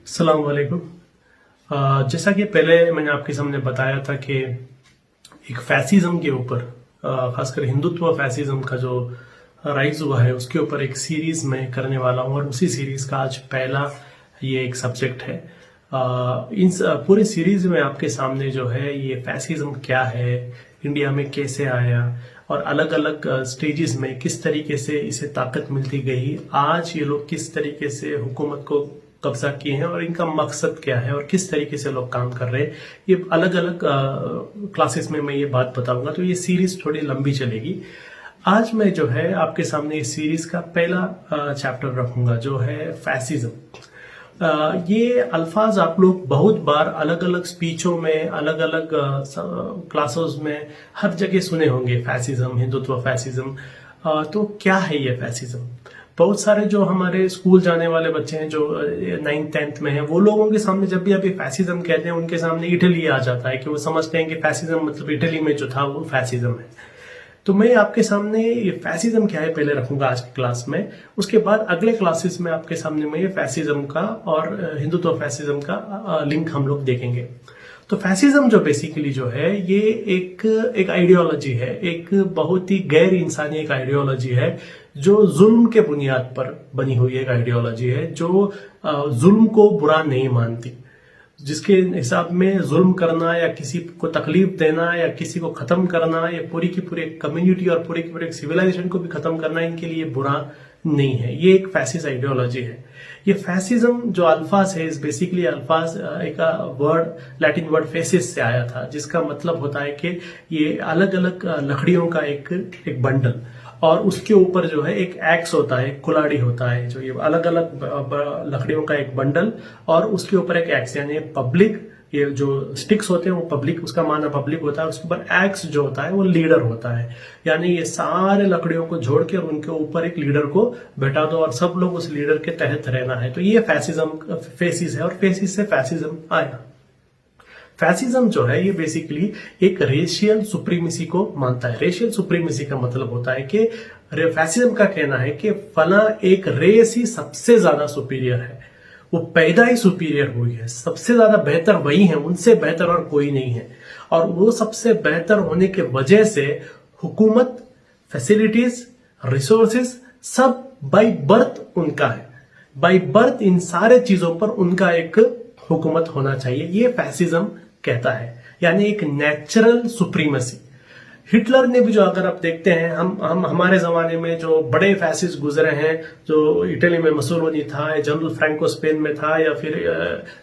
अस्सलाम वालेकुम। जैसा कि पहले मैंने आपके सामने बताया था कि एक फैसिज्म के ऊपर, खासकर हिंदुत्व फैसिज्म का जो राइज हुआ है उसके ऊपर एक सीरीज मैं करने वाला हूं और उसी सीरीज का आज पहला ये एक सब्जेक्ट है। पूरे सीरीज में आपके सामने जो है ये फैसिज्म क्या है, इंडिया में कैसे आया और अलग अलग स्टेजेस में किस तरीके से इसे ताकत मिलती गई, आज ये लोग किस तरीके से हुकूमत को कब्जा किए हैं और इनका मकसद क्या है और किस तरीके से लोग काम कर रहे हैं, ये अलग अलग क्लासेस में मैं ये बात बताऊंगा। तो ये सीरीज थोड़ी लंबी चलेगी। आज मैं जो है आपके सामने इस सीरीज का पहला चैप्टर रखूंगा जो है फैसिज्म। ये अल्फाज आप लोग बहुत बार अलग अलग स्पीचों में, अलग अलग क्लासेस में हर जगह सुने होंगे, फैसिज्म, हिंदुत्व फैसिज्म। तो क्या है ये फैसिज्म? बहुत सारे जो हमारे स्कूल जाने वाले बच्चे हैं जो 9th-10th में हैं, वो लोगों के सामने जब भी अभी फैसिज्म कहते हैं उनके सामने इटली आ जाता है कि वो समझते हैं कि फैसिज्म मतलब इटली में जो था वो फैसिज्म है। तो मैं आपके सामने ये फैसिज्म क्या है पहले रखूंगा आज की क्लास में, उसके बाद अगले क्लासेस में आपके सामने मैं ये फैसिज्म का और हिंदुत्व फैसिज्म का लिंक हम लोग देखेंगे। तो फैसिज्म जो बेसिकली जो है ये एक आइडियोलॉजी है, एक बहुत ही गैर इंसानी एक आइडियोलॉजी है जो जुल्म के बुनियाद पर बनी हुई एक आइडियोलॉजी है, जो जुल्म को बुरा नहीं मानती, जिसके हिसाब में जुल्म करना या किसी को तकलीफ देना या किसी को खत्म करना या पूरी की पूरी कम्युनिटी और पूरी की पूरी सिविलाइजेशन को भी खत्म करना इनके लिए बुरा नहीं है। ये एक फैसिस्ट आइडियोलॉजी है। ये फैसिज्म जो अल्फाज है, इस बेसिकली अल्फाज एक वर्ड लैटिन वर्ड फेसिस से आया था, जिसका मतलब होता है कि ये अलग अलग लकड़ियों का एक बंडल और उसके ऊपर जो है एक एक्स होता है, कुल्हाड़ी होता है, जो ये अलग अलग लकड़ियों का एक बंडल और उसके ऊपर एक एक्स, यानी पब्लिक, ये जो स्टिक्स होते हैं वो पब्लिक, उसका माना पब्लिक होता है, उसके ऊपर एक्स जो होता है वो लीडर होता है। यानी ये सारे लकड़ियों को जोड़ के और उनके ऊपर एक लीडर को बैठा दो और सब लोग उस लीडर के तहत रहना है। तो ये फैसिज्म फेसिस है और फेसिस से फैसिज्म आया। फैसिज्म जो है ये बेसिकली एक रेशियल सुप्रीमेसी को मानता है। रेशियल सुप्रीमेसी का मतलब होता है कि फैसिज्म का कहना है कि फला एक रेस ही सबसे ज्यादा सुपीरियर है, वो पैदा ही सुपीरियर हुई है, सबसे ज्यादा बेहतर वही है, उनसे बेहतर और कोई नहीं है। और वो सबसे बेहतर होने के वजह से हुकूमत, फैसिलिटीज, रिसोर्सेस सब बाय बर्थ उनका है। बाय बर्थ इन सारे चीजों पर उनका एक हुकूमत होना चाहिए, ये फैसिज्म कहता है, यानी एक नेचुरल सुप्रीमेसी। हिटलर ने भी, जो अगर आप देखते हैं, हम हमारे जमाने में जो बड़े फैसिस्ट गुजरे हैं, जो इटली में मुसोलिनी था, जनरल फ्रैंको स्पेन में था, या फिर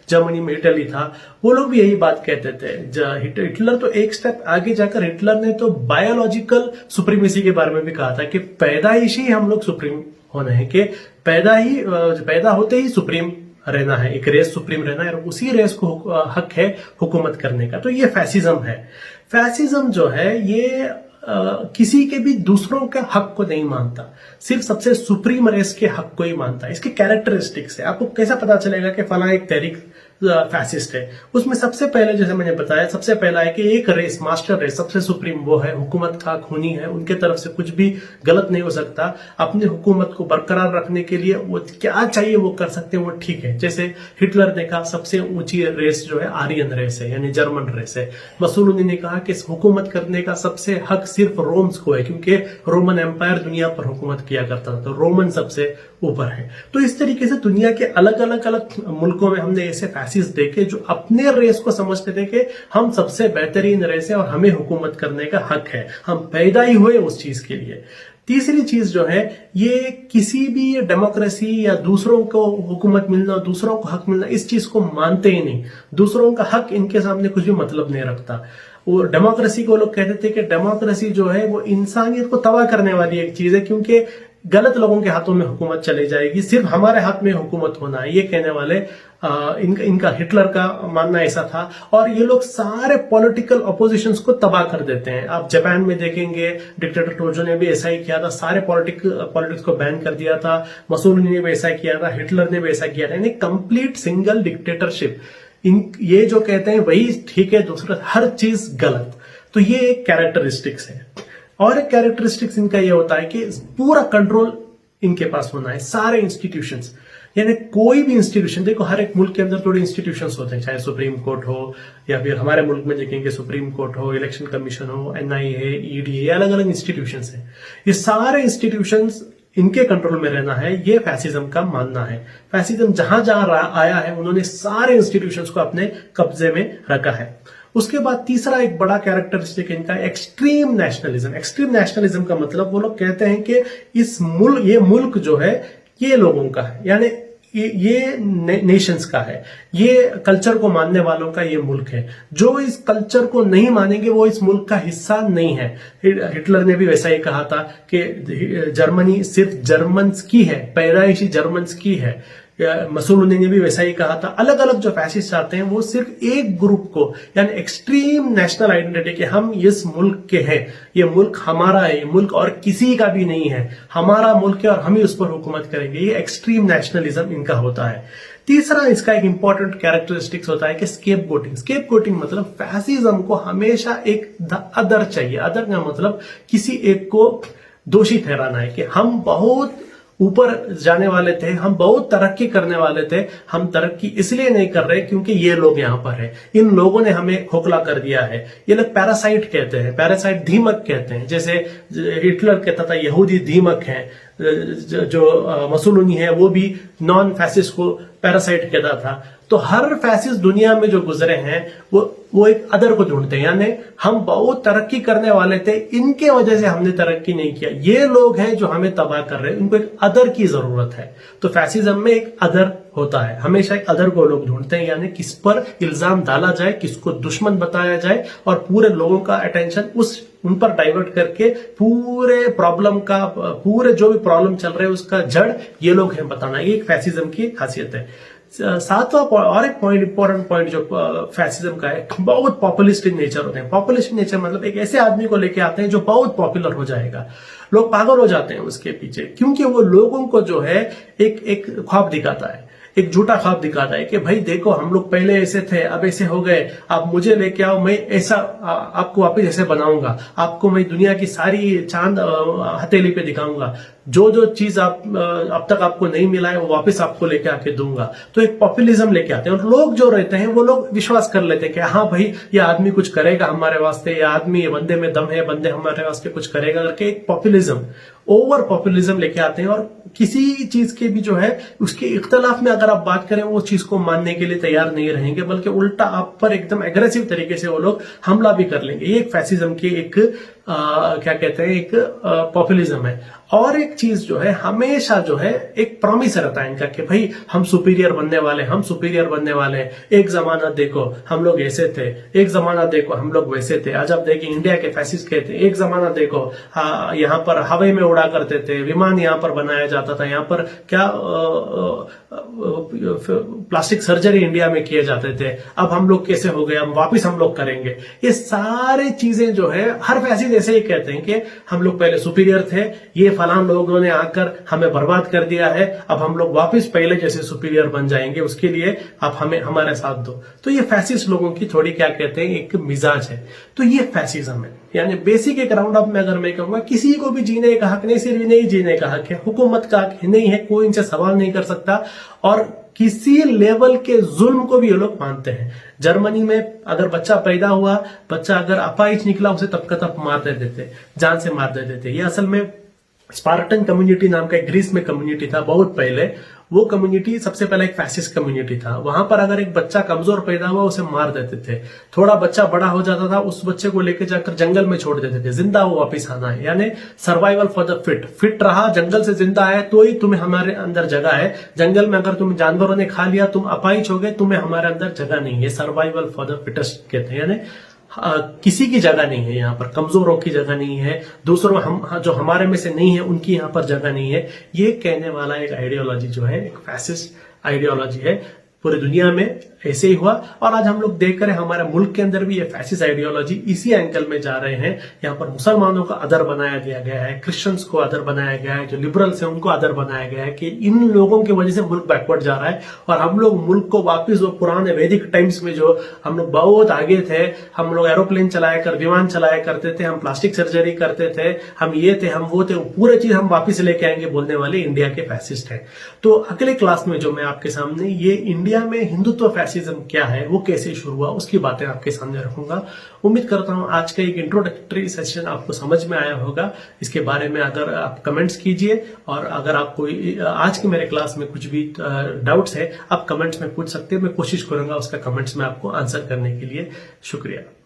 जर्मनी में इटली था, वो लोग भी यही बात कहते थे। हिटलर तो एक स्टेप आगे जाकर हिटलर ने तो बायोलॉजिकल सुप्रीमेसी के बारे में भी कहा था कि पैदाइश ही हम लोग सुप्रीम होने हैं, कि पैदा होते ही सुप्रीम रहना है, एक रेस सुप्रीम रहना है और उसी रेस को हक है हुकूमत करने का। तो ये फैसिज्म है। फैसिज्म जो है ये किसी के भी दूसरों के हक को नहीं मानता, सिर्फ सबसे सुप्रीम रेस के हक को ही मानता है। इसकी कैरेक्टरिस्टिक्स है। आपको कैसा पता चलेगा कि फला एक तहरीक फैसिस्ट है? उसमें सबसे पहले, जैसे मैंने बताया, सबसे पहला है कि एक रेस, मास्टर रेस, सबसे सुप्रीम वो है, हुकूमत का खूनी है, उनके तरफ से कुछ भी गलत नहीं हो सकता। अपनी हुकूमत को बरकरार रखने के लिए वो क्या चाहिए वो कर सकते हैं, वो ठीक है। जैसे हिटलर ने कहा सबसे ऊंची रेस जो है आर्यन रेस है, यानी जर्मन रेस है। मुसोलिनी ने कहा कि हुकूमत करने का सबसे हक सिर्फ रोम्स को है, क्योंकि रोमन एम्पायर दुनिया पर हुकूमत किया करता था, तो रोमन सबसे ऊपर है। तो इस तरीके से दुनिया के अलग अलग मुल्कों में हमने ऐसे फैसिस्ट देखे जो अपने रेस को समझते थे कि हम सबसे बेहतरीन रेस है और हमें हुकूमत करने का हक है, हम पैदा ही हुए उस चीज के लिए। तीसरी चीज जो है, ये किसी भी डेमोक्रेसी या दूसरों को हुकूमत मिलना, दूसरों को हक मिलना, इस चीज को मानते ही नहीं। दूसरों का हक इनके सामने कुछ भी मतलब नहीं रखता। वो डेमोक्रेसी को लोग कहते थे कि डेमोक्रेसी जो है वो इंसानियत को तबाह करने वाली एक चीज है, क्योंकि गलत लोगों के हाथों में हुकूमत चली जाएगी, सिर्फ हमारे हाथ में हुकूमत होना है, ये कहने वाले इनका हिटलर का मानना ऐसा था। और ये लोग सारे पॉलिटिकल अपोजिशंस को तबाह कर देते हैं। आप जापान में देखेंगे, डिक्टेटर टोजो ने भी ऐसा ही किया था, सारे पॉलिटिक्स को बैन कर दिया था। मुसोलिनी ने भी ऐसा किया था, हिटलर ने भी ऐसा किया था, यानी कंप्लीट सिंगल डिक्टेटरशिप। ये जो कहते हैं वही ठीक है, दूसरा हर चीज गलत। तो ये एक कैरेक्टरिस्टिक्स है। और एक कैरेक्टरिस्टिक्स इनका ये होता है कि पूरा कंट्रोल इनके पास होना है, सारे इंस्टीट्यूशंस। यानी कोई भी इंस्टीट्यूशन, देखो हर एक मुल्क के अंदर थोड़े इंस्टीट्यूशंस होते हैं, चाहे सुप्रीम कोर्ट हो या फिर हमारे मुल्क में देखेंगे सुप्रीम कोर्ट हो, इलेक्शन कमीशन हो, एनआईए, ईडी, अलग अलग इंस्टीट्यूशंस हैं। ये सारे इंस्टीट्यूशंस इनके कंट्रोल में रहना है, ये फैसिज्म का मानना है। फैसिज्म जहां जहां आया है उन्होंने सारे इंस्टीट्यूशंस को अपने कब्जे में रखा है। उसके बाद तीसरा एक बड़ा कैरेक्टरिस्टिक इनका एक्सट्रीम नेशनलिज्म। एक्सट्रीम नेशनलिज्म का मतलब वो लोग कहते हैं कि ये मुल्क जो है ये लोगों का है, यानी ये नेशंस का है, ये कल्चर को मानने वालों का ये मुल्क है। जो इस कल्चर को नहीं मानेंगे वो इस मुल्क का हिस्सा नहीं है। हिटलर ने भी वैसा ही कहा था कि जर्मनी सिर्फ जर्मन्स की है, पैदाइशी जर्मन्स की है। मसूलुनी ने भी वैसा ही कहा था। अलग अलग जो फैसिस्ट आते हैं वो सिर्फ एक ग्रुप को, यानी एक्सट्रीम नेशनल आइडेंटिटी के हम इस मुल्क के हैं, ये मुल्क हमारा है, ये मुल्क और किसी का भी नहीं है, हमारा मुल्क है और हम ही उस पर हुकूमत करेंगे, ये एक्सट्रीम नेशनलिज्म इनका होता है। तीसरा इसका एक इंपॉर्टेंट कैरेक्टरिस्टिक्स होता है कि स्केप गोटिंग। स्केप गोटिंग मतलब फैसिज्म को हमेशा एक अदर चाहिए। अदर का मतलब किसी एक को दोषी ठहराना है कि हम बहुत ऊपर जाने वाले थे, हम बहुत तरक्की करने वाले थे, हम तरक्की इसलिए नहीं कर रहे क्योंकि ये लोग यहां पर है, इन लोगों ने हमें खोखला कर दिया है। ये लोग पैरासाइट कहते हैं, पैरासाइट दीमक कहते हैं। जैसे हिटलर कहता था यहूदी दीमक है, जो मसूलुनी है वो भी नॉन फैसिस्ट को पैरासाइट कहता था। तो हर फैसिस्ट दुनिया में जो गुजरे हैं वो एक अदर को ढूंढते हैं, यानी हम बहुत तरक्की करने वाले थे, इनके वजह से हमने तरक्की नहीं किया, ये लोग हैं जो हमें तबाह कर रहे हैं, इनको एक अदर की जरूरत है। तो फैसिज्म में एक अदर होता है, हमेशा एक अदर को लोग ढूंढते हैं, यानी किस पर इल्जाम डाला जाए, किसको दुश्मन बताया जाए और पूरे लोगों का अटेंशन उन पर डाइवर्ट करके पूरे प्रॉब्लम का, पूरे जो भी प्रॉब्लम चल रहे हैं उसका जड़ ये लोग हैं बताना। ये एक फैसिज्म की खासियत है। सातवां और एक पॉइंट, इंपॉर्टेंट पॉइंट जो फैसिज्म का है, बहुत पॉपुलिस्टिक नेचर होते हैं। पॉपुलिस्टिक नेचर मतलब एक ऐसे आदमी को लेके आते हैं जो बहुत पॉपुलर हो जाएगा, लोग पागल हो जाते हैं उसके पीछे, क्योंकि वो लोगों को जो है एक ख्वाब दिखाता है, एक झूठा ख्वाब दिखाता है कि भाई देखो हम लोग पहले ऐसे थे, अब ऐसे हो गए, आप मुझे लेके आओ, मैं ऐसा आपको वापस ऐसे बनाऊंगा, आपको मैं दुनिया की सारी चांद हथेली पे दिखाऊंगा, जो चीज आप अब तक आपको नहीं मिला है वो वापस आपको लेके आके दूंगा। तो एक पॉपुलिज्म लेके आते हैं और लोग जो रहते हैं वो लोग विश्वास कर लेते हैं कि हाँ भाई ये आदमी कुछ करेगा हमारे वास्ते, ये आदमी, ये बंदे में दम है, बंदे हमारे वास्ते कुछ करेगा करके एक पॉपुलिज्म, ओवर पॉपुलिज्म लेके आते हैं। और किसी चीज के भी जो है उसके इख्तलाफ में अगर आप बात करें वो चीज को मानने के लिए तैयार नहीं रहेंगे, बल्कि उल्टा आप पर एकदम एग्रेसिव तरीके से वो लोग हमला भी कर लेंगे। ये एक फैसिज्म की एक क्या कहते हैं, एक पॉपुलिज्म है। और एक चीज जो है हमेशा जो है एक प्रॉमिस रहता है इनका कि भाई हम सुपीरियर बनने वाले, हम सुपीरियर बनने वाले हैं। एक जमाना देखो हम लोग ऐसे थे, एक जमाना देखो हम लोग वैसे थे। आज आप देखिए इंडिया के फैसिस्ट कहते हैं, एक जमाना देखो यहाँ पर हवा में उड़ा करते थे, विमान यहाँ पर बनाया जाता था, यहाँ पर क्या प्लास्टिक सर्जरी इंडिया में किए जाते थे, अब हम लोग कैसे हो गए, हम वापिस हम लोग करेंगे। ये सारे चीजें जो है हर फैसिस्ट ऐसे ही कहते हैं कि हम लोग पहले सुपीरियर थे, ये फलान लोगों ने आकर हमें बर्बाद कर दिया है, अब हम लोग वापस पहले जैसे सुपीरियर बन जाएंगे, उसके लिए आप हमें हमारे साथ दो। तो ये फैसिस्ट लोगों की थोड़ी क्या कहते हैं एक मिजाज है। तो ये फैसिज्म है। यानी बेसिक एक राउंड अप में अगर मैं कहूंगा किसी को भी जीने का हक नहीं, सिर्फ नहीं जीने का हक है, हुकूमत का हक नहीं है, कोई इनसे सवाल नहीं कर सकता। और किसी लेवल के जुल्म को भी ये लोग मानते हैं। जर्मनी में अगर बच्चा पैदा हुआ, बच्चा अगर अपाहिज निकला, उसे तब का तब मार देते थे, जान से मार देते थे। ये असल में स्पार्टन कम्युनिटी नाम का एक ग्रीस में कम्युनिटी था बहुत पहले। वो कम्युनिटी सबसे पहले एक फैसिस्ट कम्युनिटी था। वहां पर अगर एक बच्चा कमजोर पैदा हुआ उसे मार देते थे, थोड़ा बच्चा बड़ा हो जाता था उस बच्चे को लेकर जाकर जंगल में छोड़ देते थे, जिंदा वो वापिस आना है। यानी सर्वाइवल फॉर द फिट रहा, जंगल से जिंदा है तो ही तुम्हें हमारे अंदर जगह है। जंगल में अगर तुम्हें जानवरों ने खा लिया, तुम अपाहिज हो गए, तुम्हें हमारे अंदर जगह नहीं है। सर्वाइवल फॉर द फिटेस्ट कहते हैं, यानी किसी की जगह नहीं है यहाँ पर, कमजोरों की जगह नहीं है, दूसरों हम जो हमारे में से नहीं है उनकी यहाँ पर जगह नहीं है। ये कहने वाला एक आइडियोलॉजी जो है एक फैसिस्ट आइडियोलॉजी है, पूरी दुनिया में ऐसे ही हुआ। और आज हम लोग देख रहे हैं हमारे मुल्क के अंदर भी ये फैसिस्ट आइडियोलॉजी इसी एंगल में जा रहे हैं। यहाँ पर मुसलमानों का अदर बनाया दिया गया है, क्रिश्चियंस को अदर बनाया गया है, जो लिबरल्स हैं उनको अदर बनाया गया है कि इन लोगों की वजह से मुल्क बैकवर्ड जा रहा है। और हम लोग मुल्क को वापिस वो पुराने वैदिक टाइम्स में जो हम लोग बहुत आगे थे, हम लोग एरोप्लेन चलाया कर, विमान चलाया करते थे, हम प्लास्टिक सर्जरी करते थे, हम ये थे, हम वो थे, पूरे चीज हम वापिस लेके आएंगे बोलने वाले इंडिया के फैसिस्ट हैं। तो अगले क्लास में जो मैं आपके सामने ये इंडिया में हिंदुत्व फैसिज्म क्या है, वो कैसे शुरू हुआ, उसकी बातें आपके सामने रखूंगा। उम्मीद करता हूं आज का एक इंट्रोडक्टरी सेशन आपको समझ में आया होगा। इसके बारे में अगर आप कमेंट्स कीजिए, और अगर आपको आज के मेरे क्लास में कुछ भी डाउट्स है आप कमेंट्स में पूछ सकते हैं। मैं कोशिश करूंगा उसका कमेंट्स में आपको आंसर करने के लिए। शुक्रिया।